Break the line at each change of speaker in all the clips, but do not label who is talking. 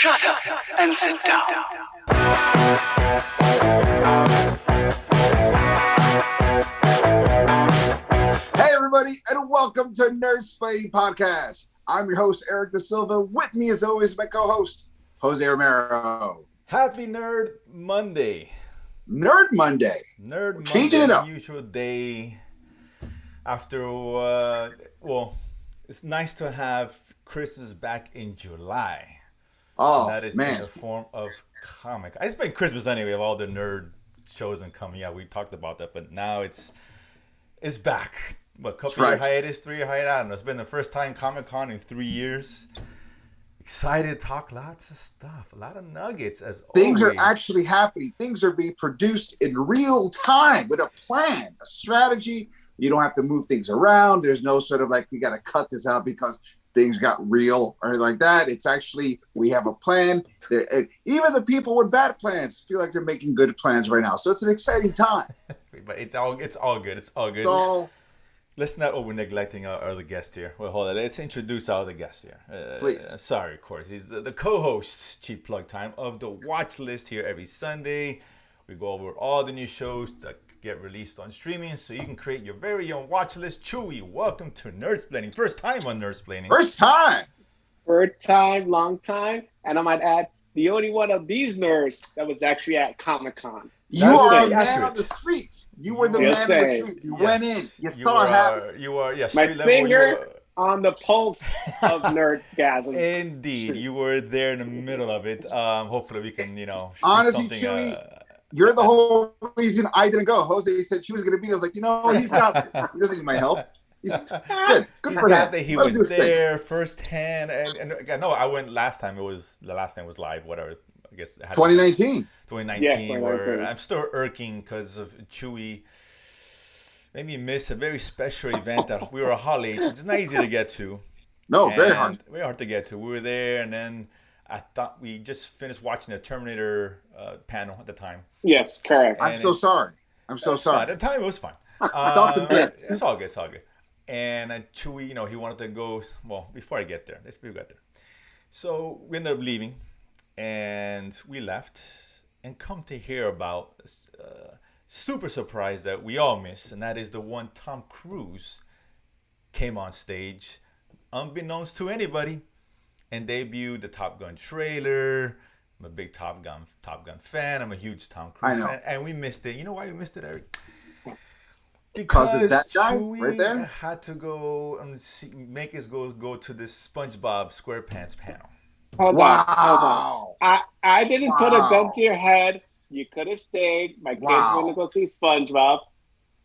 Shut up and sit down.
Hey everybody, and welcome to Nerdsplaining podcast. I'm your host, Eric Da Silva. With me, as always, my co-host, Jose Romero.
Happy Nerd Monday.
Nerd Monday.
Nerd
Changing
Monday,
it up.
unusual day. After, it's nice to have Christmas back in July.
Oh,
And that is
man.
in the form of comic. It's been Christmas anyway, of all the nerd shows and coming out. We talked about that, but now it's back. What, couple year hiatus, 3 year hiatus? I don't know. It's been the first time Comic-Con in 3 years. Excited to talk lots of stuff, a lot of nuggets as
Things
always.
are actually happening. Things are being produced in real time with a plan, a strategy. You don't have to move things around. There's no sort of like, we got to cut this out because things got real or like that. It's actually, we have a plan. Even the people with bad plans feel like they're making good plans right now. So it's an exciting time.
But it's all good. It's all good. Let's not over neglecting our other guest here. Well, hold on. Let's introduce our other guest here.
Please.
Sorry, of course. He's the co-host, cheap plug time, of the Watch List here every Sunday. We go over all the new shows that get released on streaming, so you can create your very own watch list. Chewie, welcome to Nerdsplaining. First time on Nerdsplaining.
First time,
long time. And I might add, the only one of these nerds that was actually at Comic-Con.
You are a man on the street. You were the man on the street. You went in. You saw it happen.
You are, yes.
My finger on the pulse of nerdgasm.
Indeed. You were there in the middle of it. Hopefully we can,
honestly, Chewie, you're the whole reason I didn't go. Jose said she was going to be there. I was like, he's got this. He doesn't need my help. He's good. Good for him.
He was there firsthand. And no, I went last time. The last time was live, whatever. I guess it had
2019.
2019, where I'm still irking because of Chewie. Made me miss a very special event that we were a Hall H, which is not easy to get to.
No, very hard.
Very hard to get to. We were there, and then I thought we just finished watching the Terminator panel at the time.
Yes, correct.
I'm so sorry.
At the time, it was fine. It's all good. It's all good. And Chewie, he wanted to go. Well, before I get there, let's get there. So we ended up leaving, and we left, and come to hear about super surprise that we all miss, and that is the one Tom Cruise came on stage, unbeknownst to anybody, and debuted the Top Gun trailer. I'm a big Top Gun fan. I'm a huge Tom Cruise fan, and we missed it. You know why we missed it, Eric? Because
of that guy
Chewie
right there?
had to go and make us go to this SpongeBob SquarePants panel.
Hold on. I didn't put a gun to your head. You could have stayed. My kids want to go see SpongeBob.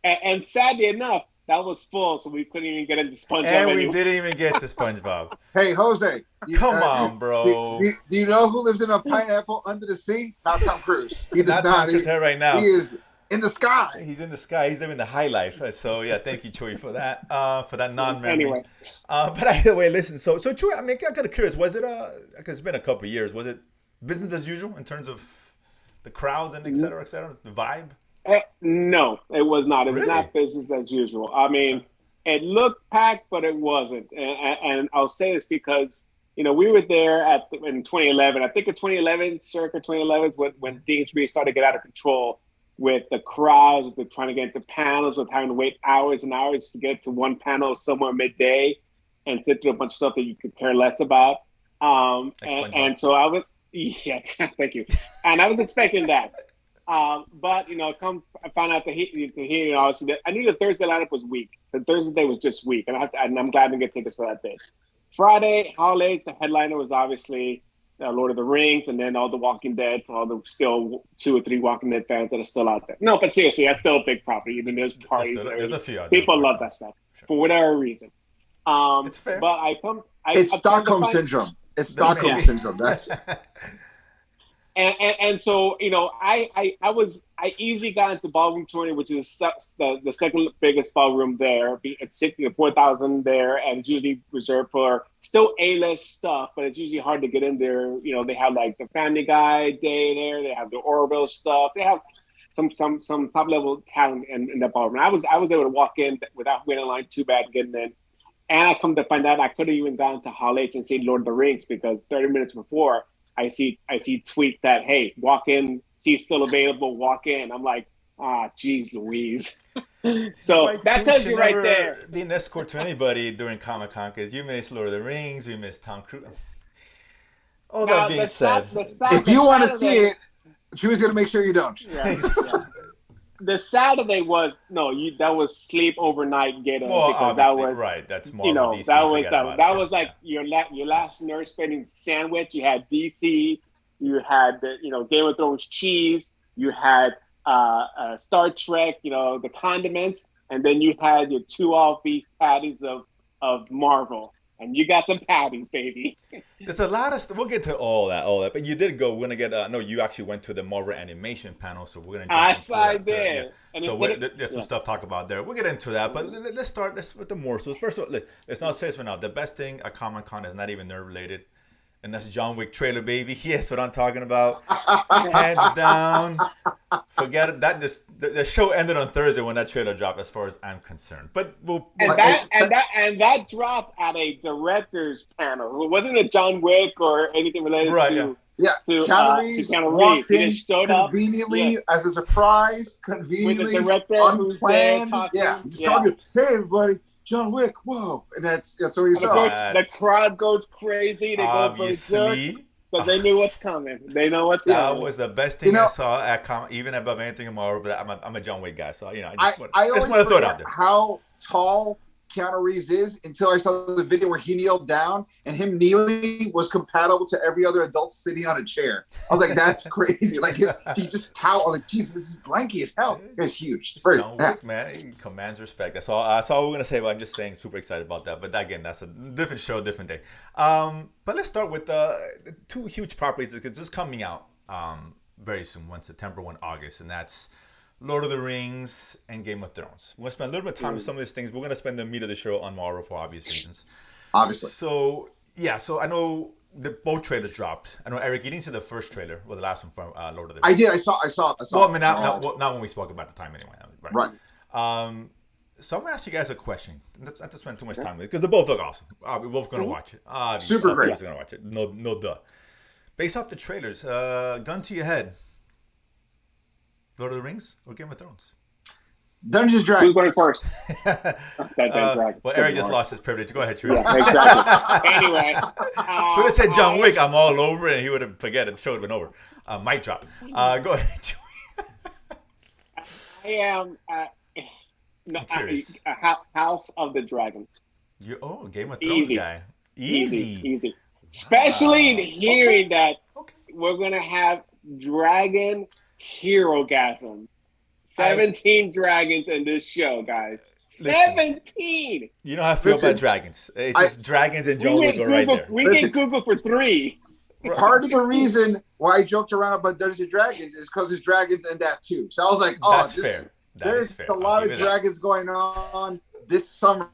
And sadly enough, that was full, so we couldn't even get into SpongeBob.
And we didn't even get to SpongeBob.
Hey, Jose.
Come on, bro.
Do you know who lives in a pineapple under the sea? Not Tom Cruise. He does not.
Right now.
He is in the sky.
He's in the sky. He's living the high life. So yeah, thank you, Chewie, for that. For that non-memory.
Anyway.
But either way, listen. So Chewie, I'm kind of curious. Was it because it's been a couple of years. Was it business as usual in terms of the crowds and et cetera, the vibe?
No, it was not. It was
Really?
not business as usual. I mean, it looked packed, but it wasn't. And I'll say this because, we were there in 2011. I think in 2011, circa 2011, when things really started to get out of control with the crowds, with trying to get into panels, with having to wait hours and hours to get to one panel somewhere midday and sit through a bunch of stuff that you could care less about. And so I was, yeah, thank you. And I was expecting that. But I found out I knew the Thursday lineup was weak. The Thursday day was just weak, and I'm glad to get tickets for that day. Friday, Hall H, the headliner was obviously Lord of the Rings, and then all the Walking Dead for all the still 2 or 3 Walking Dead fans that are still out there. No, but seriously, that's still a big property. Even there's parties.
There's a few.
People love that stuff for whatever reason.
It's fair.
But
It's Stockholm syndrome. It's Stockholm syndrome. That's
And so, I easily got into Ballroom 20, which is the second biggest ballroom there. It's 4,000 there, and it's usually reserved for still A-list stuff, but it's usually hard to get in there. They have like the Family Guy Day there. They have the Orville stuff. They have some top level talent in that ballroom. I was able to walk in without waiting in line too bad getting in. And I come to find out I could have even gone to Hall H and seen Lord of the Rings because 30 minutes before, I see tweet that, hey, walk in, seat's still available, walk in. I'm like, geez Louise. So that tells you right there.
Be an escort to anybody during Comic-Con because you missed Lord of the Rings, we missed Tom Cruise. All that being said,
if you want to see it, Chewie's going to make sure you don't.
Yeah. The Saturday was that was sleep overnight get up, because that was
right. That's more DC,
that was like your last Nerdsplaining sandwich. You had DC, you had the Game of Thrones cheese, you had Star Trek, the condiments, and then you had your 2 all beef patties of Marvel. And you got some patties, baby.
There's a lot of stuff. We'll get to all that. But you did go. We're gonna get. No, you actually went to the Marvel animation panel, so we're gonna.
I did.
So there's some stuff to talk about there. We'll get into that. But let's start. With the morsels. First of all, let's not say this for now. The best thing at Comic-Con is not even nerd related, and that's John Wick trailer, baby. Yes, what I'm talking about. Hands down. Forget it. The show ended on Thursday when that trailer dropped, as far as I'm concerned. But
that dropped at a director's panel. It wasn't a John Wick or anything related to.
Yeah, Keanu Reeves walked in conveniently as a surprise, conveniently
with the director
unplanned. Just talking. Hey, everybody. John Wick, whoa. And that's what you saw.
The crowd goes crazy. They go berserk because they knew what's coming. They know what's coming.
That was the best thing I saw at even above anything in Marvel. But I'm a John Wick guy, so I
always
want to throw it out there.
How tall Keanu Reeves is until I saw the video where he kneeled down, and him kneeling was compatible to every other adult sitting on a chair. I was like, that's crazy. Like he just towel. I was like, Jesus, this is lanky as hell. It's huge.
John Wick, man, he commands respect. That's all we're gonna say. But I'm just saying, super excited about that. But again, that's a different show, different day. But let's start with the 2 huge properties because this is coming out very soon. One September, one August, and that's Lord of the Rings and Game of Thrones. We're going to spend a little bit of time with some of these things. We're going to spend the meat of the show on Marvel for obvious reasons.
Obviously.
So I know both trailers dropped. I know, Eric, you didn't see the first trailer or the last one from Lord of the Rings.
I did. I saw.
Well, I mean, not when we spoke about the time anyway.
Right.
So I'm going to ask you guys a question. Not to spend too much time with it, because they both look awesome. We're both going to watch it.
Super great.
We're going to watch it. No duh. Based off the trailers, gun to your head. Lord of the Rings or Game of Thrones?
Dungeons and Dragons.
Who's going first?
Well, Eric just lost his privilege. Go ahead, Chewie.
Yeah, exactly. Anyway.
If would have said John Wick, I'm all over, and he would have forget it. The show would have been over. Mic drop. Go ahead, Chewie.
I am House of the Dragon.
Game of Thrones guy. Easy.
Especially in hearing that we're going to have dragon hero-gasm. 17 dragons in this show, guys. 17!
You know how I feel about dragons. It's just dragons and John Wick right there.
We can Google for 3.
Part of the reason why I joked around about Dungeons and Dragons is because there's dragons in that too. So I was like,
that's fair.
There's a lot of dragons going on this summer,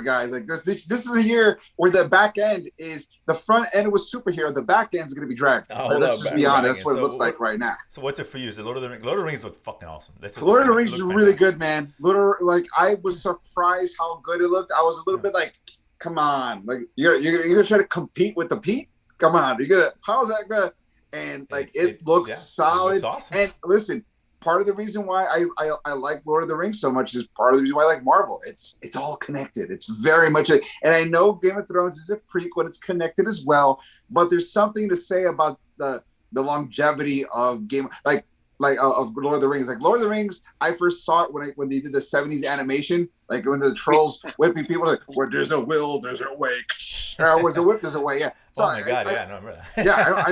guys. Like this is a year where the back end is the front end was superhero, the back end is going to be dragons. So let's just be honest. That's what it looks like right now.
So what's it for you? Is it Lord of the Rings? Lord of the Rings look fucking awesome.
Lord of the Rings is really good, man. I was surprised how good it looked. I was a little bit like, come on, like you're gonna try to compete with the Pete? Come on, how's that gonna? And like it looks solid.
It looks awesome.
And listen, part of the reason why I like Lord of the Rings so much is part of the reason why I like Marvel. It's all connected. It's very much and I know Game of Thrones is a prequel. It's connected as well, but there's something to say about the longevity of of Lord of the Rings. Like Lord of the Rings, I first saw it when they did the 70s animation, like when the trolls whipping people, like where there's a will, there's a way. Or where's a whip, there's a way. Yeah. So
oh my God, I remember that.
Yeah,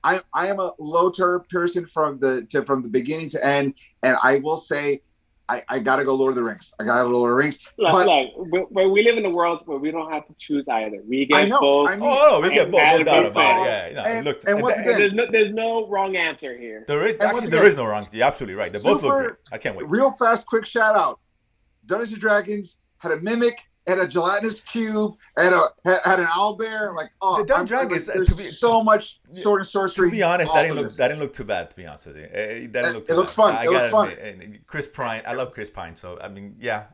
I am a low-turn person from the beginning to end, and I will say I gotta go Lord of the Rings. I gotta go Lord of the Rings.
But we live in a world where we don't have to choose either. We get both.
We get both. No doubt about it. Yeah.
And once again,
there's no wrong answer here.
There is no wrong. You're absolutely right. They both look great. I can't wait.
Real fast, quick shout out. Dungeons and Dragons had a mimic. Had a gelatinous cube, had an owlbear. Like,
the Dungeons and Dragons.
There's so much sword and sorcery.
To be honest, that didn't look too bad. To be honest with you, it
looked fun. It looked fun.
And Chris Pine, I love Chris Pine. So I mean, yeah,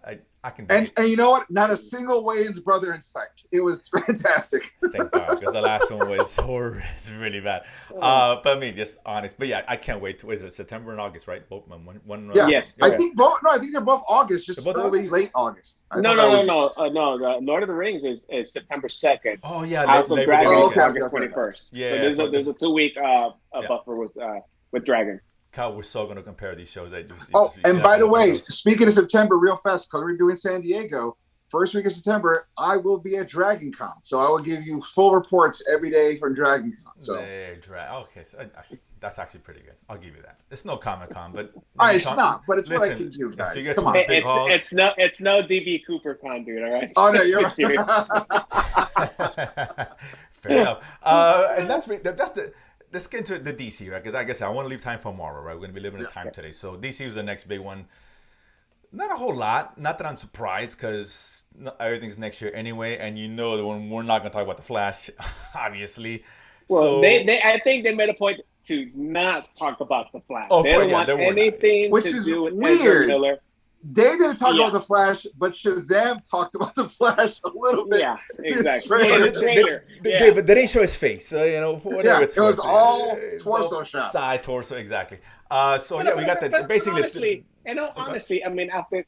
I can.
And you know what? Not a single Wayans brother in sight. It was fantastic.
Thank God, because the last one was horrible. It's really bad. But I mean, just honest. But yeah, I can't wait. Is it September and August, right? Both one.
Yeah.
Yes.
I think both. No, I think they're both August. Just
They're both
early,
August?
late August.
No. The Lord of the Rings is September 2nd.
Oh yeah,
House of
Labor
Dragon
Day
Oh,
is
okay,
weekend.
August 21st.
Yeah,
So there's a 2-week buffer with Dragon.
God, we're so gonna compare these shows.
And by the way, speaking of September, real fast, because we're doing San Diego, first week of September, I will be at Dragon Con. So I will give you full reports every day from Dragon Con. So
okay, so that's actually pretty good. I'll give you that. It's no Comic Con, but
it's not, but it's what I can do, guys. Come on.
It's no DB Cooper Con, dude. All right.
Oh no, you're
serious.
Fair enough. And that's the. Let's get into the DC, right? Because like I said, I want to leave time for Marvel, right? We're going to be limited time today. So DC was the next big one. Not a whole lot. Not that I'm surprised because everything's next year anyway. And you know that we're not going to talk about The Flash, obviously.
Well, I think they made a point to not talk about The Flash.
Oh,
they don't want anything to do with
weird.
Ezra Miller.
They didn't talk about The Flash, but Shazam talked about The Flash a little bit.
Yeah, exactly. In the trailer.
But they didn't show his face. So, whatever.
Yeah, it was all torso shots.
Side torso, exactly. So, we got the basically.
Honestly, I mean, after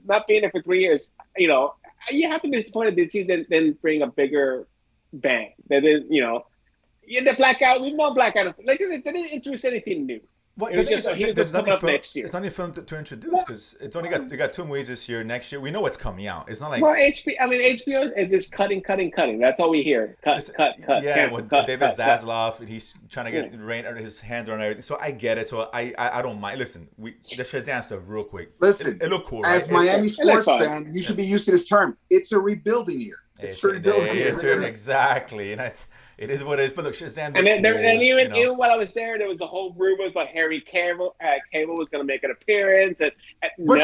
not being there for 3 years, you have to be disappointed to see them then bring a bigger bang. They didn't, the Blackout. We've known Blackout. Like they didn't introduce anything new.
Well,
there's nothing up next year.
It's not even to introduce because it's only got 2 movies this year. Next year, we know what's coming out. It's not like
HBO is just cutting. That's all we hear. Cut.
Yeah, with David Zaslav, he's trying to get his hands on everything. So I get it. So I don't mind. Listen, the Shazam stuff real quick.
Listen,
it looked cool.
As Miami sports fan, you should be used to this term. It's a rebuilding year. It's a rebuilding year.
Exactly, and it is what it is. But look, Shazam.
And even while I was there was a whole rumor about Harry Cavill. Cavill was going to make an appearance,
but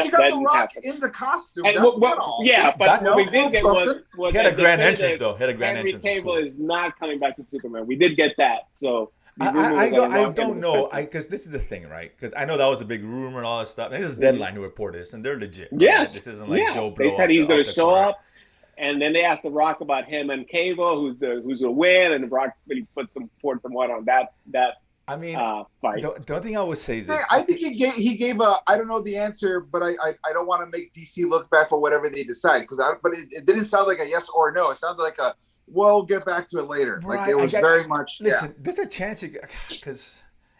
you got The Rock in the costume. That's
but what we did get was
he had a grand entrance though. Henry
Cavill is not coming back to Superman. We did get that, so.
I don't know because this is the thing, right? Because I know that was a big rumor and all that stuff. And this is Deadline who reported this, and they're legit. Right?
Yes,
this isn't like Joe Blow.
They said he's going to show up. And then they asked The Rock about him and Cable, who's a win, and The Rock really poured some water on that fight.
The only thing I would say is
I think he gave a I don't know the answer, but I don't want to make DC look bad for whatever they decide but it didn't sound like a yes or no. It sounded like a we'll get back to it later.
Right.
Like it was very much.
Listen, there's a chance because.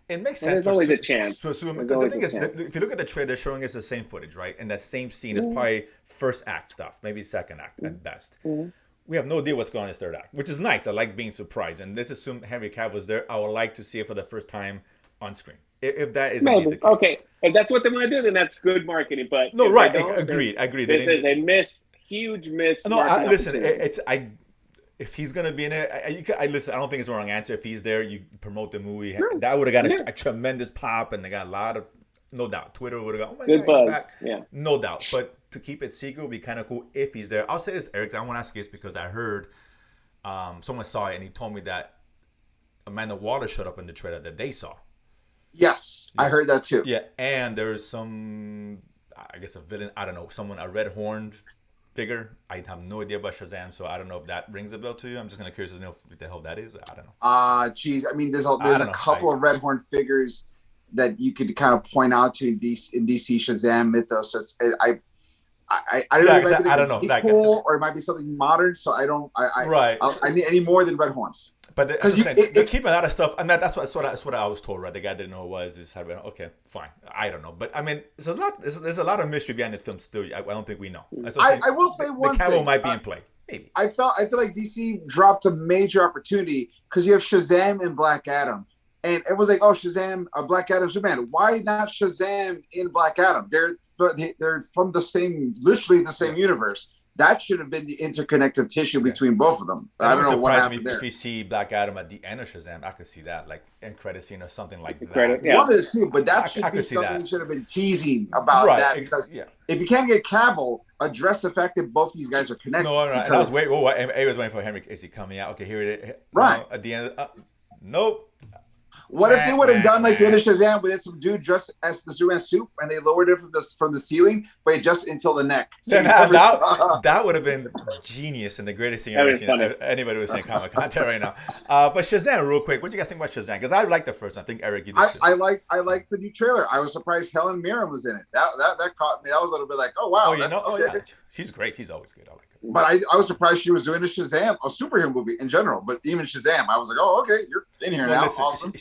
It makes sense.
There's always a chance.
The thing is, if you look at the trailer, they're showing us the same footage, right? And that same scene is probably first act stuff, maybe second act at best. Mm-hmm. We have no idea what's going on in this third act, which is nice. I like being surprised. And let's assume Henry Cavill was there. I would like to see it for the first time on screen. If that is indeed the case.
Okay, if that's what they want to do, then that's good marketing. But
no, right? Agreed.
This is a huge miss.
No, listen. If he's gonna be in it, listen. I don't think it's the wrong answer. If he's there, you promote the movie. Sure. That would have got a tremendous pop, and they got a lot of, no doubt. Twitter would have got, oh my
good
God,
buzz. Yeah,
no doubt. But to keep it secret would be kind of cool if he's there. I'll say this, Eric. I want to ask you this because I heard someone saw it and he told me that Amanda Waller showed up in the trailer that they saw.
Yes, I heard that too.
Yeah, and there's some, I guess a villain. I don't know, a red horned figure. I have no idea about Shazam, so I don't know if that rings a bell to you. I'm just kind of curious to know what the hell that is. I don't know.
Geez. I mean, there's a couple of red horn figures that you could kind of point out to in DC Shazam mythos. I don't know. Cool, or it might be something modern. So I don't. I need any more than red horns.
But because they're keeping a lot of stuff, and that's what I was told. Right, the guy didn't know who it was. Okay, fine. I don't know, but I mean, so there's a lot of mystery behind this film still. I don't think we know.
I will say one thing.
The Cavill might be in play. Maybe.
I feel like DC dropped a major opportunity because you have Shazam and Black Adam, and it was like, oh, Shazam, Black Adam, Superman. Why not Shazam in Black Adam? They're from literally the same universe. That should have been the interconnective tissue between both of them. I don't know what happened there.
If you see Black Adam at the end of Shazam, I could see that, like end credit scene or something like that.
One of the two, but that should be something you should have been teasing about that because if you can't get Cavill, address the fact that both these guys are connected.
No. I was waiting for Henry. Is he coming out? Okay, here it is.
Right
at the end. Nope.
What if they would have done like the end of Shazam, where they had some dude dressed as the Superman suit, and they lowered it from the ceiling, but just until the neck? So
that would have been genius and the greatest thing I've ever seen. Anybody was saying comic content right now. But Shazam, real quick, what do you guys think about Shazam? Because I like the first one. I think Eric, you did too.
I like the new trailer. I was surprised Helen Mirren was in it. That caught me. That was a little bit like, oh wow,
yeah. She's great. She's always good. I like her.
But I was surprised she was doing a Shazam, a superhero movie in general. But even Shazam, I was like, oh, okay, you're in here now.
Listen,
awesome.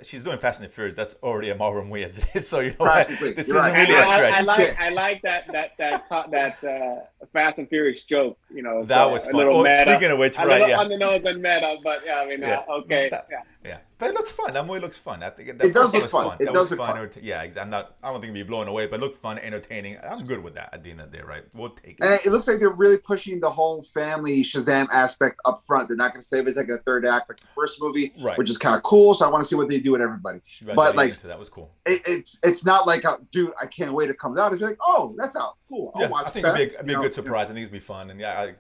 She's doing Fast and the Furious. That's already a Marvel movie as it is. So
practically,
this isn't really a stretch.
I like that Fast and Furious joke.
That was fun. Speaking of which, right?
On the nose and meta, but yeah, I mean, okay,
yeah. But it looks fun. That movie looks fun. I think
it does look fun. It does look fun.
Yeah, I don't think it'd be blown away, but it looked fun, entertaining. I'm good with that at the end of the day, right? We'll take it.
And it looks like they're really pushing the whole family Shazam aspect up front. They're not going to save it like a third act like the first movie, which is kind of cool. So I want to see what they do with everybody. But like,
that was cool.
It's not like, dude, I can't wait to come out. It's like, oh, that's out. Cool. I'll watch
that. I think it'd be a good surprise. I think it'd be fun. And I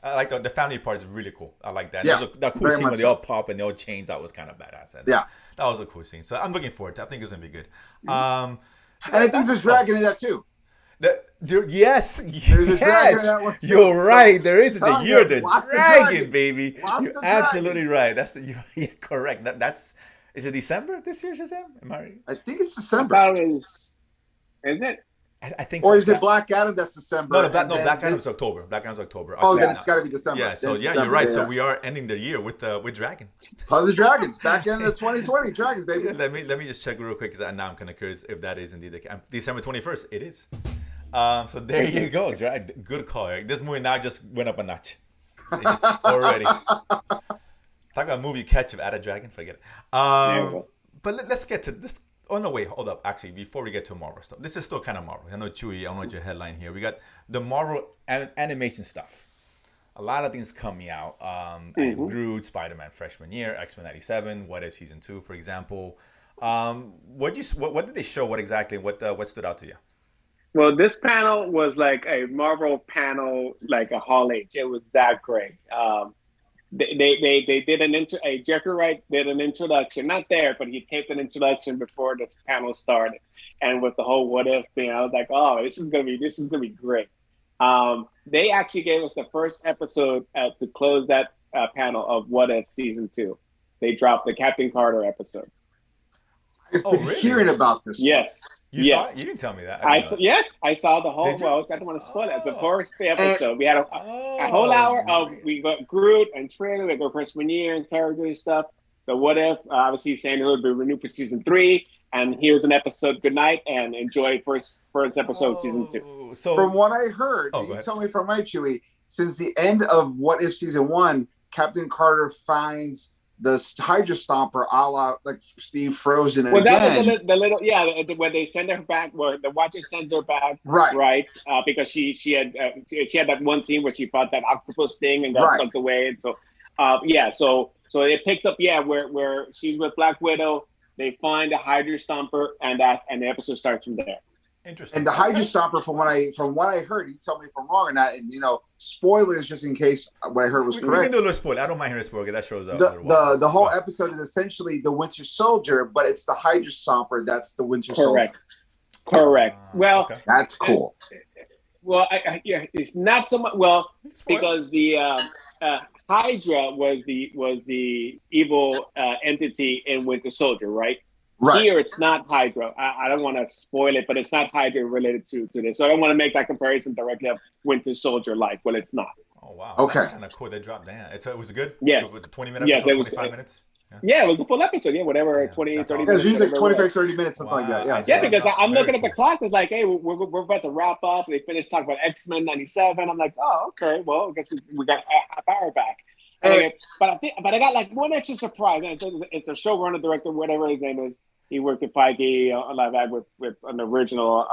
like the family part is really cool. I like that. Yeah, that cool scene where they all pop and they all change. That was kind of badass.
Yeah.
That was a cool scene. So I'm looking forward to it. I think it's going to be good.
And I think there's a dragon in that too.
Yes.
There's a dragon in that one too.
You're right. There is. You're the dragon, baby.
Lots
You're absolutely right. You're correct. Is it December this year, Shazam? Am I right?
I think it's December.
Is it?
I think.
Or is it Black Adam? That's December.
No, Black Adam's October. Black Adam's October.
Oh, then it's got to be December.
Yeah. So you're right. So we are ending the year with Dragon.
Tons of dragons. Back end of 2020, dragons, baby.
Yeah, let me just check real quick because now I'm kind of curious if that is indeed December 21st. It is. So there you go. Good call, Eric. This movie now just went up a notch. Already. Talk about movie catch-up. Add a dragon. Forget it. But let's get to this. Oh, no, wait, hold up. Actually, before we get to Marvel stuff, this is still kind of Marvel. I know, Chewie, I know your headline here. We got the Marvel animation stuff. A lot of things coming out. Groot, Spider-Man freshman year, X-Men 97, What If Season 2, for example. What did they show? What stood out to you?
Well, this panel was like a Marvel panel, like a Hall H. It was that great. They did Jeffrey Wright did an introduction, not there, but he taped an introduction before this panel started. And with the whole what if thing, I was like, oh, this is gonna be great. They actually gave us the first episode to close that panel of What If Season 2. They dropped the Captain Carter episode.
I've been hearing about this.
Yes.
You saw it? You didn't tell me that.
I saw the whole. Well, I don't want to spoil it. The first episode, we had a whole hour of we got Groot and trailer. We got freshman year and character and stuff. The what if? Obviously, saying it will be renewed for season 3. And here's an episode. Good night and enjoy first episode of season 2.
So from what I heard, you tell me from my Chewie. Since the end of What If season 1, Captain Carter finds the Hydra Stomper, a la like Steve Frozen.
Well, that was the little when they send her back, where the Watcher sends her back, right? Because she had that one scene where she fought that octopus thing and got sucked away, and so it picks up where she's with Black Widow. They find the Hydra Stomper, and the episode starts from there.
Interesting.
And the Hydra Stomper, from what I heard, you tell me if I'm wrong or not. And spoilers just in case what I heard was correct.
We can do a little spoiler. I don't mind hearing a spoiler. That shows up.
The whole episode is essentially the Winter Soldier, but it's the Hydra Stomper that's the Winter Soldier.
Correct. Well,
that's cool.
It's not so much. Well, because the Hydra was the evil entity in Winter Soldier, right? Right. Here, it's not Hydra. I don't want to spoil it, but it's not Hydra related to this. So I don't want to make that comparison directly of Winter Soldier like. Well, it's not.
Oh, wow.
Okay.
That's kind of cool. They dropped down. It was good?
Yes.
It was a 20-minute episode, 25 minutes?
Yeah, it was a full episode. Yeah, whatever, 20, 30 minutes.
It was usually like 25, 30 minutes, something like that.
Yeah, because I'm looking at the clock. It's like, hey, we're about to wrap up. They finished talking about X-Men 97. I'm like, oh, okay. Well, I guess we got a half hour back. Anyway, but I got like one extra surprise. It's a showrunner, director, whatever his name is. He worked at Feige on live act with an original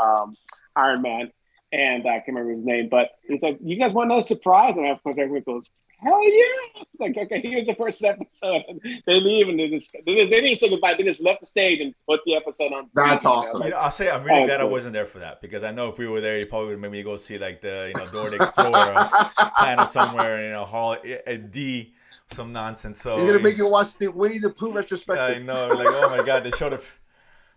Iron Man, and I can't remember his name. But he's like, "You guys want another surprise?" And of course, everyone goes, "Hell yeah!" It's like, okay, here's the first episode. And they leave and they didn't say goodbye. They just left the stage and put the episode on.
That's awesome.
I'll say I'm really glad I wasn't there for that, because I know if we were there, you probably would maybe go see like the Dora the Explorer panel somewhere in Hall D. some nonsense. So
you're gonna make you watch the Winnie the Pooh retrospective.
I know, like, oh my god, they showed up.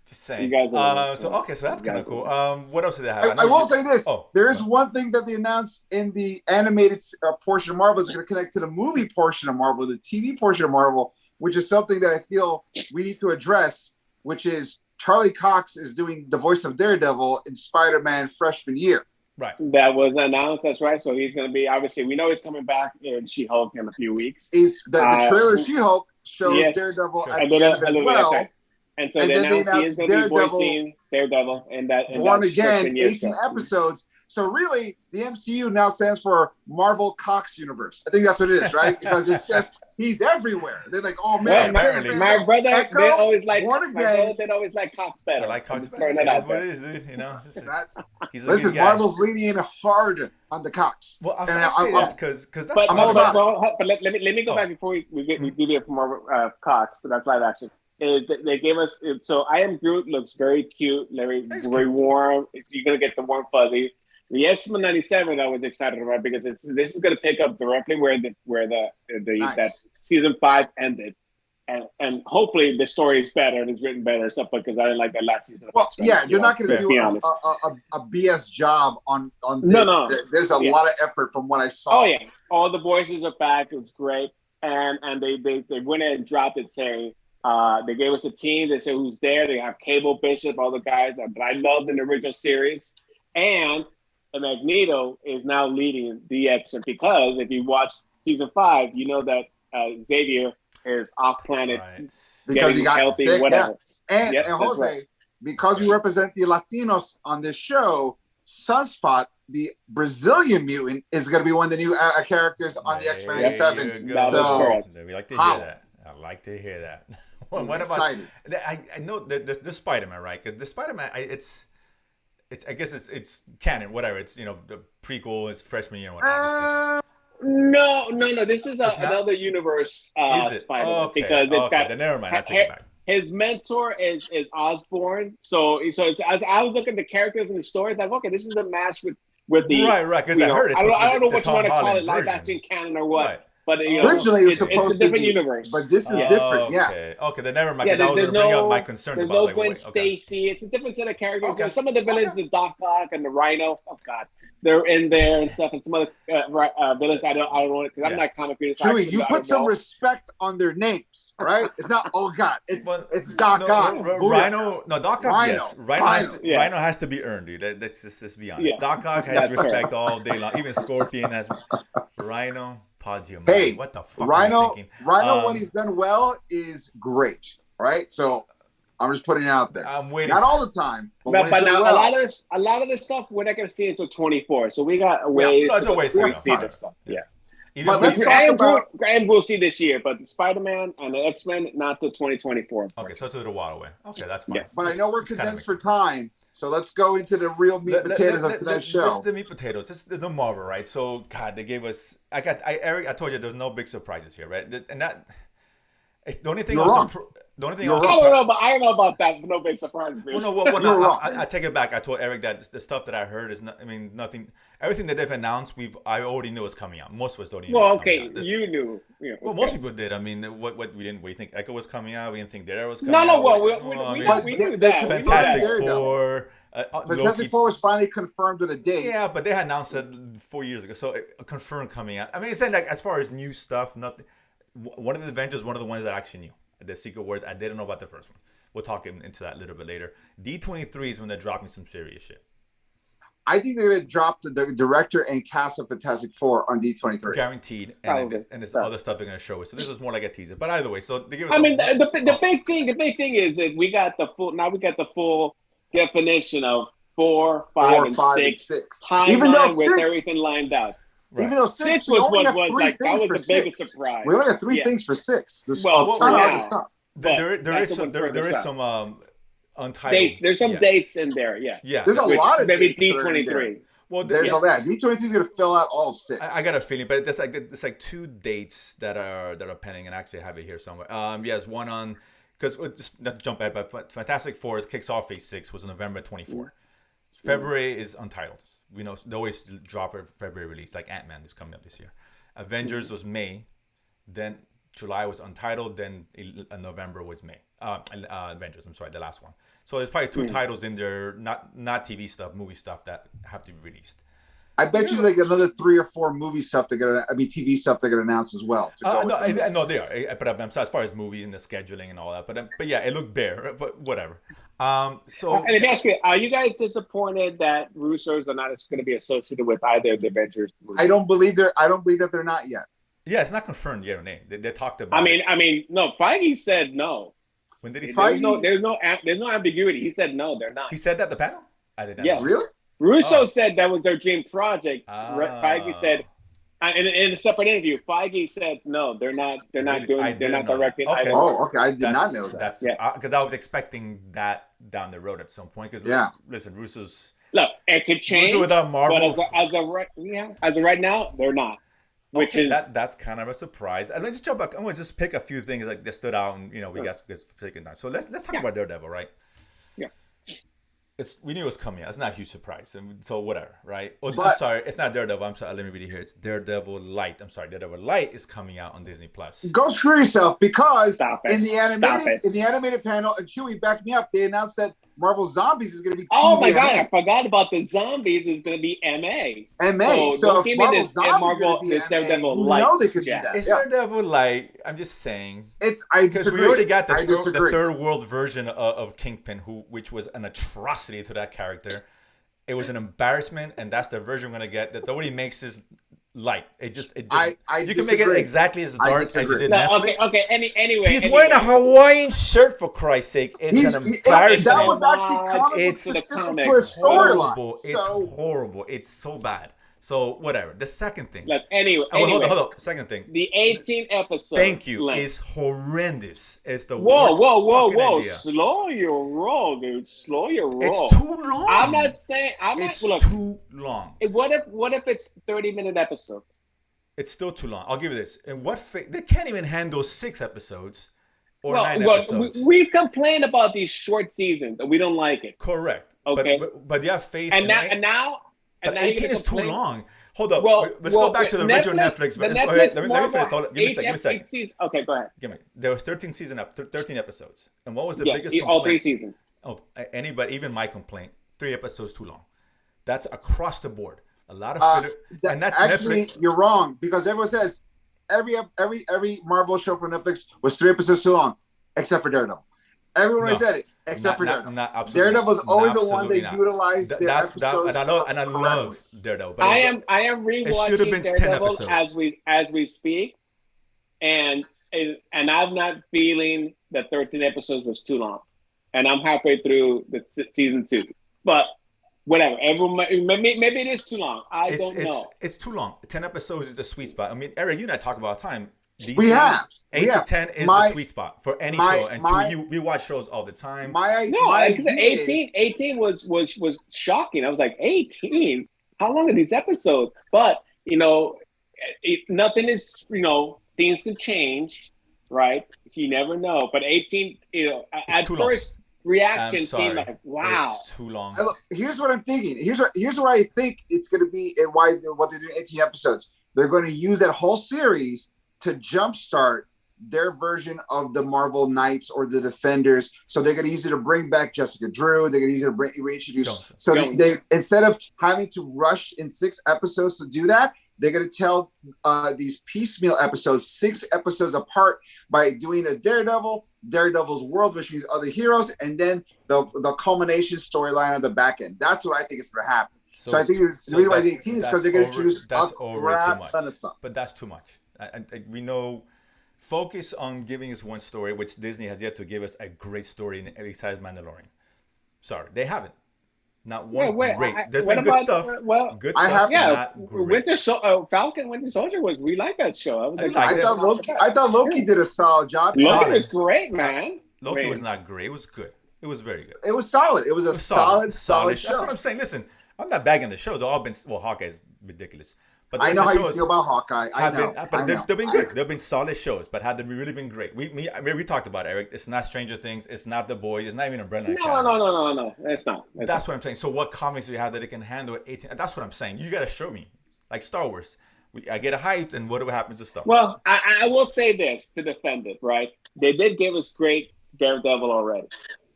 Just saying.
You guys are
so that's kind of cool. What else did they have?
I will say this: there is
what?
one thing that they announced in the animated portion of Marvel that's going to connect to the movie portion of Marvel, the TV portion of Marvel, which is something that I feel we need to address. Which is Charlie Cox is doing the voice of Daredevil in Spider-Man freshman year.
Right.
That was announced. That's right. So he's going to be, obviously, we know he's coming back in She-Hulk in a few weeks.
The trailer She-Hulk shows Daredevil at the end as well.
Right. And so they announced he is going to be voicing Daredevil in that.
Born Again, 18 episodes. So really, the MCU now stands for Marvel Cox Universe. I think that's what it is, right? Because it's just, he's everywhere. They're like, oh man,
my brother,
Echo,
they always like
Born Again.
They always like Cox better.
I like Cox
better.
That's what it is, dude. You know,
listen, Marvel's leaning in hard on the Cox.
Well, I'm because that's.
I'm
all about.
But let me go back before we give you more Cox, but that's live action. They gave us, so I Am Groot looks very cute, very warm. You're gonna get the warm fuzzy. The X-Men '97 I was excited about because this is gonna pick up directly where that season 5 ended, and hopefully the story is better and it's written better and stuff, because I didn't like that last season.
Well, you're not gonna do a BS job on this.
No.
There's a lot of effort from what I saw.
Oh yeah, all the voices are back. It's great, and they went in and dropped it saying. They gave us a team. They said who's there. They have Cable, Bishop, all the guys that I loved in the original series. And Magneto is now leading the X-Men, because if you watch season 5, you know that Xavier is off planet
because he got
healthy,
sick.
whatever.
Yeah. And Jose, because we represent the Latinos on this show, Sunspot, the Brazilian mutant, is going to be one of the new characters on the X-Men 87.
So we like to hear that. I like to hear that. Well, what about? I know the Spider-Man, right? Because the Spider-Man, it's I guess it's canon, whatever. It's the prequel is freshman year.
No. This is another universe Spider-Man, because it's got.
Then never mind. I take it back.
His mentor is Osborn. So it's I was looking at the characters in the story. It's like, okay, this is a match with the
right. Because I heard it.
I don't know what you want to call it, live action canon or what.
Right.
But
originally it was supposed
to be a different
universe,
universe.
But this is different.
Okay, then never mind. Because I was going to bring up my concerns
there's
about.
No Gwen Stacy. It's a different set of characters. Okay. Some of the villains, the Doc Ock and the Rhino. Oh God, they're in there and stuff. And some other villains I don't want it, because I'm not comic reader.
Chewie, you put some respect on their names, right? It's not. Oh God, it's Doc Ock.
Rhino. No, Doc Ock. Yes. Rhino has to be earned, dude. Let's just be honest. Yeah. Doc Ock has respect all day long. Even Scorpion has Rhino.
Hey,
what the fuck
Rhino, when he's done well, is great, right? So I'm just putting it out there.
I'm waiting.
Not all the time,
but now a lot of this stuff we're not going to see until 24. So we got a ways to see this stuff. Yeah.
But let's talk about.
And we'll see this year, but the Spider-Man and the X-Men not till 2024.
Okay, so it's a little while away. Okay, that's fine.
Yes.
But I know we're condensed for time. So let's go into the real meat and potatoes of today's show.
This is the meat potatoes. This is the Marvel, right? So, God, they gave us. Eric, I told you there's no big surprises here, right? And that. It's the only thing.
You're wrong.
The only thing.
I don't know about that. No big surprises.
I take it back. I told Eric that the stuff that I heard is not. I mean, nothing. Everything that they've announced, I already knew was coming out. Most of us already knew.
Well, okay, you knew. Yeah,
well, most people did. I mean, what we didn't. We think Echo was coming out. We didn't think Daredevil was coming out.
No. Well, we knew that.
Fantastic Four.
Fantastic Four was finally confirmed with a date.
Yeah, but they had announced it 4 years ago, so confirmed coming out. I mean, it's saying like as far as new stuff, nothing. One of the Avengers, one of the ones that I actually knew. The Secret Wars, I didn't know about the first one. We'll talk into that a little bit later. D23 is when they're dropping some serious shit.
I think they're going to drop the director and cast of Fantastic Four on D23.
Guaranteed. And there's other stuff they're going to show us. So this is more like a teaser. But either way, so they give us
the big thing is that we got the full definition of 4, 5, and 6 timeline
even though
with everything lined out.
Right. Even though 6
was like that was the biggest surprise.
We only got 3 things for 6. There's
a
ton of other stuff.
There is some Untitled.
Dates. There's some dates in there. Yes.
Yeah.
There's a lot of
maybe
dates.
D23.
Well, there's a lot. D23 is going to fill out all 6.
I got a feeling, but there's like 2 dates that are pending, and actually I have it here somewhere. Yes, one on because just not to jump ahead, but Fantastic Four kicks off Phase 6 was November 24. February is Untitled. We know they always drop a February release, like Ant-Man is coming up this year. Avengers was May. Then July was Untitled. Then November was May. Avengers. I'm sorry, the last one. So there's probably 2 titles in there, not TV stuff, movie stuff that have to be released.
I bet you like another 3 or 4 movie stuff TV stuff they're gonna announce as well.
No, they are. But I'm sorry, as far as movies and the scheduling and all that. But yeah, it looked bare. But whatever. So
and let me ask you: are you guys disappointed that Russos are not going to be associated with either of the Avengers movies?
I don't believe that they're not yet.
Yeah, it's not confirmed yet or nay. They talked about.
I mean, no. Feige said no.
When did he say?
There's no ambiguity. He said no, they're not.
He said that at the panel. I didn't.
Yes.
Really?
Russo said that was their dream project. Feige said, in a separate interview, Feige said no, they're not directing.
Okay.
Oh, okay. I did not know that.
That's because I was expecting that down the road at some point. Because listen, Russo's
look, it could change.
Without Marvel,
but as of right now, they're not. Which is
that's kind of a surprise. And let's jump back. I'm gonna just pick a few things like that stood out, and we got taken time. So let's talk about Daredevil, right?
Yeah.
We knew it was coming out. It's not a huge surprise. So whatever, right? Oh,
But,
I'm sorry, it's not Daredevil. I'm sorry. Let me read it here. It's Daredevil Light. I'm sorry, Daredevil Light is coming out on Disney Plus.
Go screw yourself, because in the
Stop
animated panel, and Chewie backed me up, they announced that Marvel Zombies is going to be.
Oh my God! I forgot about the zombies. Is going to be MA.
So if Marvel Zombies is going to be
Daredevil
MA,
Light.
you know they could do that.
It's Daredevil Light. I'm just saying.
Because
we already got the third world version of Kingpin, which was an atrocity to that character. It was an embarrassment, and that's the version we're gonna get. That already makes this light. It just you can make it exactly as dark as you did Netflix.
Okay. Anyway,
he's wearing a Hawaiian shirt, for Christ's sake. It's an embarrassment.
That was actually comic specific to a storyline.
It's horrible. It's so bad. So whatever. The second thing.
Look, anyway.
Hold on. Second thing.
The 18th episode.
Thank you. Is horrendous. It's the
worst. Whoa!
Idea.
Slow your roll, dude. Slow your roll.
It's too long.
I'm not saying.
It's too long.
What if it's 30-minute episode?
It's still too long. I'll give you this. And they can't even handle 6 episodes or 9 episodes.
We've complained about these short seasons and we don't like it.
Correct.
Okay.
But you have faith.
And now.
But 18 is too long. Hold up. Let's go back to the original Netflix.
Let me finish. Give me a second. Okay, go ahead.
There was 13 episodes. And what was the biggest complaint?
All 3 seasons.
Of anybody, even my complaint, 3 episodes too long. That's across the board. A lot of filler. And that's
actually
Netflix.
You're wrong, because everyone says every Marvel show for Netflix was 3 episodes too long, except for Daredevil. Everyone said it, except for Daredevil. Daredevil's always the one they utilize their episodes.
And I love Daredevil.
I am rewatching Daredevil as we speak, and I'm not feeling that 13 episodes was too long, and I'm halfway through the season 2. But whatever, maybe it is too long. I don't know.
It's too long. 10 episodes is the sweet spot. I mean, Eric, you and I talk about all the time. 8 to 10 is the sweet spot for any show, and we watch shows all the time.
Because 18 was shocking. I was like, 18? How long are these episodes? But nothing is, things can change, right? You never know. But 18, at first reaction seemed like, wow,
it's too long.
Here's what I'm thinking. Here's what I think it's going to be, and what they're doing 18 episodes. They're going to use that whole series to jumpstart their version of the Marvel Knights or the Defenders. So they're going to use it to bring back Jessica Drew. They're going to use it to reintroduce. So they instead of having to rush in 6 episodes to do that, they're going to tell these piecemeal episodes, 6 episodes apart, by doing a Daredevil's world, which means other heroes, and then the culmination storyline on the back end. That's what I think is going to happen. So I think the reason why it's 18 is because they're going to introduce a crap ton of stuff.
But that's too much. We know, focus on giving us one story, which Disney has yet to give us a great story besides Mandalorian. Sorry, they haven't. Not one great. There's been good stuff. Good stuff. Not great.
Falcon Winter Soldier we like that show.
I thought Loki did a solid job.
Loki was great, man.
Loki was not great. It was good. It was very good.
It was solid. It was a solid show.
That's what I'm saying. Listen, I'm not bagging the show. They've all been Hawkeye is ridiculous. But
I know how you feel about Hawkeye.
They've been good. They've been solid shows, but have they really been great? We talked about it, Eric. It's not Stranger Things. It's not The Boys. It's not even Umbrella Academy.
No. It's not.
That's what I'm saying. So what comics do you have that they can handle 18? That's what I'm saying. You got to show me. Like Star Wars. I get hyped, and whatever happens to stuff.
Well, I will say this to defend it, right? They did give us great Daredevil already.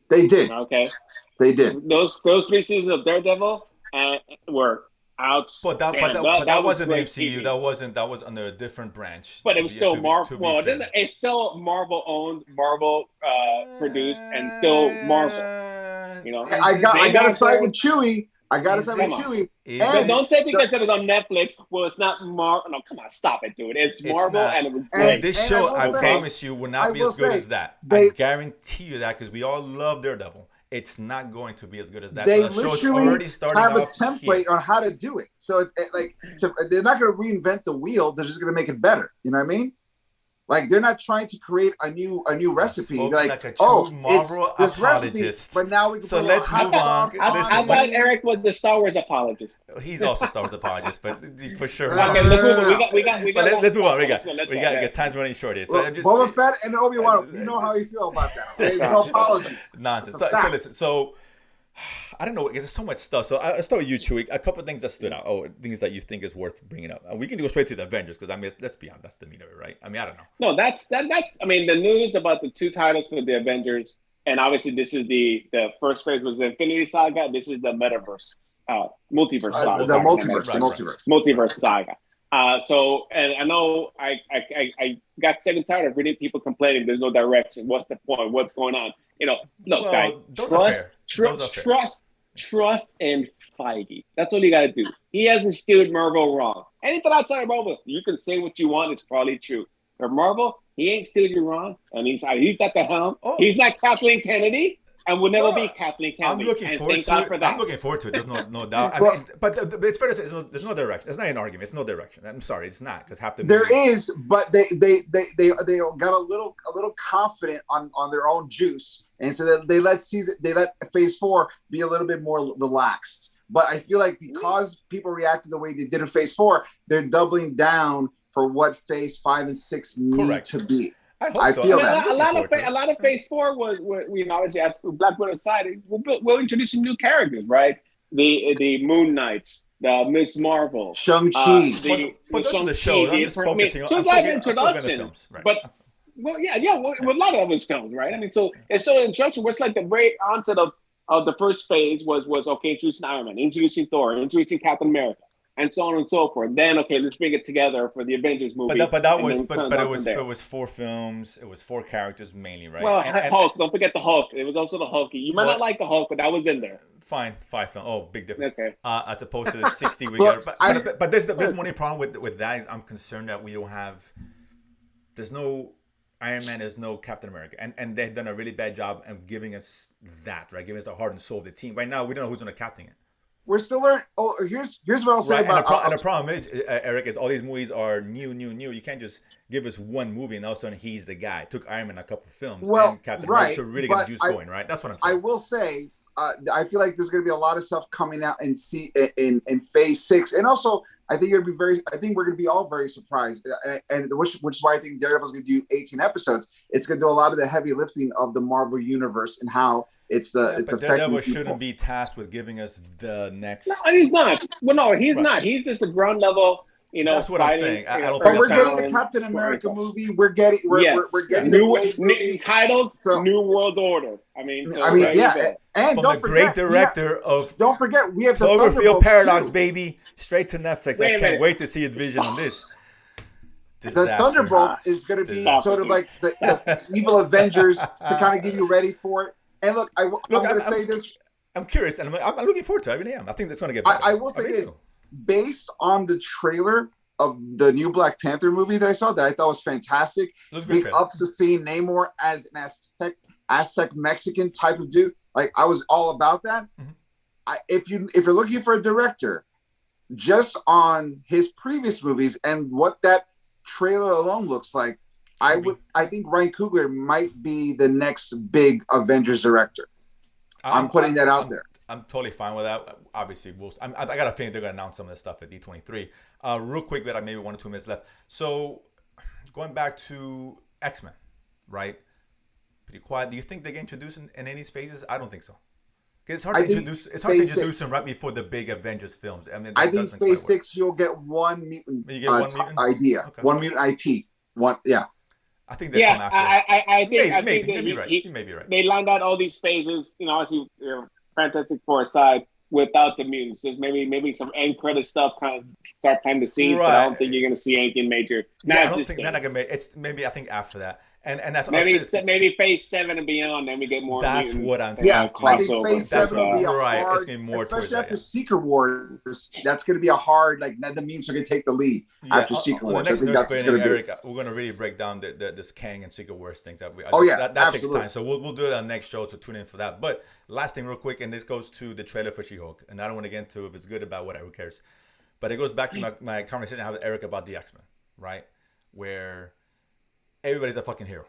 They did.
Okay.
They did.
Those 3 seasons of Daredevil were outstanding.
But that wasn't the
MCU.
TV. That was under a different branch.
But it was still Marvel. Well, it's still Marvel owned, Marvel produced, and still Marvel. You know,
I got to side with Chewie. I got to side with Chewie.
But don't say because it was on Netflix. Well, it's not Marvel. No, come on, stop it, dude. It's Marvel, and it was great.
This show, I promise you, will not be as good as that. I guarantee you that, because we all love Daredevil. It's not going to be as good as that.
They
so the
literally
already
have a template on how to do it. So they're not going to reinvent the wheel. They're just going to make it better. You know what I mean? Like, they're not trying to create a new recipe.
Like a true Marvel
this
apologist.
recipe, but now we can
so let's move on.
How about Eric was the Star Wars apologist?
He's also a Star Wars apologist, but for sure.
Okay, let's move on. We got.
Let's move on. We got. Because time's running short here. So
Boba Fett and Obi-Wan, you know how you feel about that. Okay? No apologies.
Nonsense. So listen. So I don't know. There's so much stuff. So I'll start with you, Chewie. A couple of things that stood out. Things that you think is worth bringing up. We can go straight to the Avengers, because I mean, let's be honest, that's the meat of it, right? I mean, I don't know.
No, that's. I mean, the news about the 2 titles for the Avengers, and obviously this is the first phase was the Infinity Saga. This is the Metaverse, multiverse saga.
The
multiverse saga. So, and I know I got sick and tired of reading people complaining. There's no direction. What's the point? What's going on? You know, look, guys, trust in Feige. That's all you got to do. He hasn't steered Marvel wrong. Anything outside of Marvel, you can say what you want. It's probably true. But Marvel, he ain't steered you wrong. And he's at the helm. He's not Kathleen Kennedy. And will never be Kathleen Kennedy.
I'm looking forward to it. There's no doubt. I mean, but it's fair to say there's no direction. It's not an argument. It's no direction. I'm sorry, it's not, because half the
there is, but they got a little confident on their own juice, and so that they let Phase 4 be a little bit more relaxed. But I feel like because people reacted the way they did in Phase 4, they're doubling down for what Phase 5 and 6 need to be. I feel that.
A lot of Phase 4 was, obviously, as Black Widow aside, we're introducing new characters, right? The Moon Knights, the Miss Marvel,
Shang-Chi.
But those are the shows. I'm just focusing on
the introduction.
films, right?
But with a lot of those films, right? I mean, so it's still an introduction. Where it's like the very onset of the first phase was okay, introducing Iron Man, introducing Thor, introducing Captain America, and so on and so forth. Then, okay, let's bring it together for the Avengers movie.
But it was 4 films. It was 4 characters mainly, right?
Well, Hulk. Don't forget the Hulk. It was also the Hulky. You might not like the Hulk, but that was in there.
Fine, 5 films. Oh, big difference.
Okay.
As opposed to the 60 we got. But there's one problem with that is I'm concerned that we don't have. There's no Iron Man. There's no Captain America, and they've done a really bad job of giving us that, right? Giving us the heart and soul of the team. Right now, we don't know who's going to captain it.
We're still learning. Oh, here's what I'll say about.
And the problem is, Eric, is all these movies are new. You can't just give us one movie and all of a sudden he's the guy. It took Iron Man a couple of films and Captain America to really get the juice going, right? That's what I'm saying.
I will say, I feel like there's going to be a lot of stuff coming out in Phase 6, and also I think we're going to be all very surprised, and which is why I think Daredevil's going to do 18 episodes. It's going to do a lot of the heavy lifting of the Marvel universe and how it's affecting
Daredevil
people.
Shouldn't be tasked with giving us the next.
No, he's not. Well, no, he's not. He's just a ground level.
That's what I'm saying. I don't
but we're getting the Captain America movie. We're getting
the titled New World Order. I mean,
and don't forget,
great director of.
Don't forget, we have the
Cloverfield Paradox, baby, straight to Netflix. I can't wait to see a vision on this.
The Thunderbolt is going to be sort of like the evil Avengers to kind of get you ready for it. And look, I'm going to say this.
I'm curious, and I'm looking forward to it. I really am. I think that's going to get better.
I will say this. Based on the trailer of the new Black Panther movie that I saw, that I thought was fantastic. Big ups to seeing Namor as an Aztec Mexican type of dude. Like, I was all about that. Mm-hmm. If you're looking for a director, just on his previous movies and what that trailer alone looks like, I think Ryan Coogler might be the next big Avengers director. I'm putting that out there.
I'm totally fine with that. Obviously, I got a feeling they're going to announce some of this stuff at D23. Real quick, we have maybe 1 or 2 minutes left. So, going back to X-Men, right? Pretty quiet. Do you think they get introduced in any of these phases? I don't think so. It's hard to introduce them right before the big Avengers films. I mean, I
think Phase 6 you'll get one mutant, idea, okay. One mutant IP.
I think they come after.
I think
maybe right. You may be right.
They lined out all these phases, obviously, Fantastic Four aside, without the mutants. There's maybe some end credit stuff kind of start behind the scenes, right. But I don't think you're going to see anything major.
I don't think it's maybe I think after that. And that's
maybe Phase 7 and beyond, then we get more.
That's what I'm thinking.
Yeah, I think Phase 7 will be a
right.
hard,
it's gonna be more
especially after Secret Wars. That's going to be a hard. Like the mutants are going to take the lead after Secret Wars. I think that's going to be.
Eric, we're going to really break down this Kang and Secret Wars things. That takes time. So we'll do it on the next show. So tune in for that. But last thing, real quick, and this goes to the trailer for She-Hulk, and I don't want to get into if it's good about whatever. Who cares? But it goes back to my conversation I had with Eric about the X-Men, right? Where everybody's a fucking hero.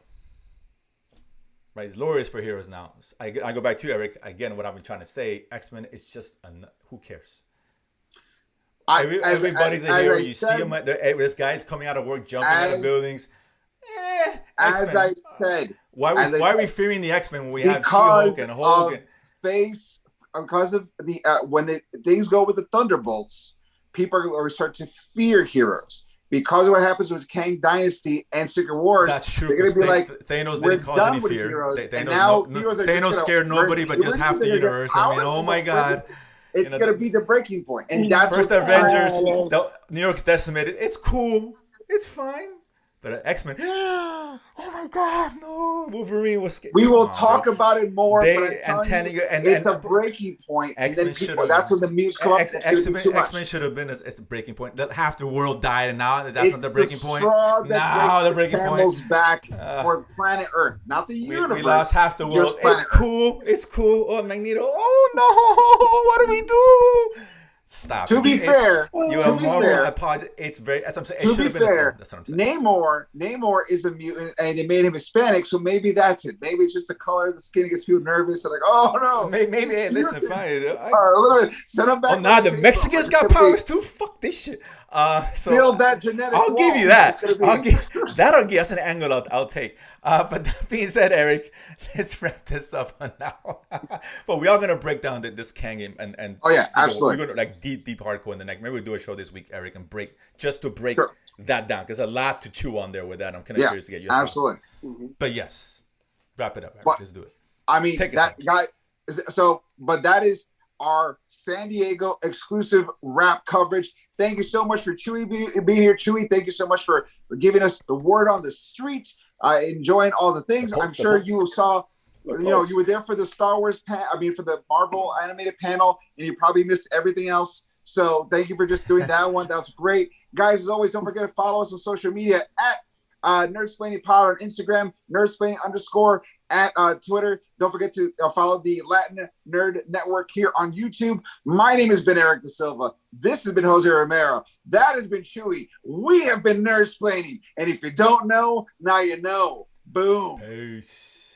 Right, it's glorious for heroes now. I go back to you, Eric. Again, what I've been trying to say, X-Men is just who cares? Everybody's a hero. You see them. This guy's coming out of work, jumping out of buildings.
As I said,
why are we fearing the X-Men when we have She-Hulk and Hulk?
Because of the when things go with the Thunderbolts, people are start to fear heroes. Because of what happens with Kang Dynasty and Secret Wars,
that's true,
they're going to be like,
Thanos
we're
didn't cause
done
any
with
fear.
heroes.
Thanos,
now
heroes Thanos scared nobody but just half the universe. I mean, oh my God.
It's going to be the breaking point. And that's
first Avengers, New York's decimated. It's cool. It's fine. But X-Men, oh my God, no! Wolverine was scared.
We will talk about it more, but I'm telling you, it's a breaking point.
X-Men
that's when the mutants come up.
X-Men should have been a breaking point. Half the world died, and now that's not the breaking point.
Now the breaking point. Back for planet Earth, not the universe.
We lost half the world. It's cool. It's cool. Oh, Magneto. Oh no! What do we do? Stop.
To be fair,
it's very. As I'm saying,
to be fair, Namor is a mutant, and they made him Hispanic, so maybe that's it. Maybe it's just the color of the skin gets people nervous. They're like, oh no.
Maybe. Hey, listen, fine.
A little bit. Send them back.
Oh, now the Mexicans got powers too. Fuck this shit. So
build that genetic.
I'll give you that. That's an angle I'll take. But that being said, Eric, let's wrap this up now. But we are gonna break down this Kang and
oh yeah, absolutely.
We're gonna like deep hardcore in the neck. Maybe we'll do a show this week, Eric, and break that down. There's a lot to chew on there with that. I'm kind of curious to get your thoughts.
Absolutely.
But yes, wrap it up, Eric. Let's do it.
I mean, that guy. But that is our San Diego exclusive wrap coverage. Thank you so much for Chewie being here. Chewie, thank you so much for giving us the word on the street. Enjoying all the things. I'm sure you saw, you were there for the Star Wars for the Marvel animated panel, and you probably missed everything else. So thank you for just doing that one. That was great. Guys, as always, don't forget to follow us on social media at Nerdsplaining Pod on Instagram, Nerdsplaining _ at Twitter. Don't forget to follow the Latin Nerd Network here on YouTube. My name has been Eric Da Silva. This has been Jose Romero. That has been Chewy. We have been Nerdsplaining. And if you don't know, now you know. Boom.
Peace.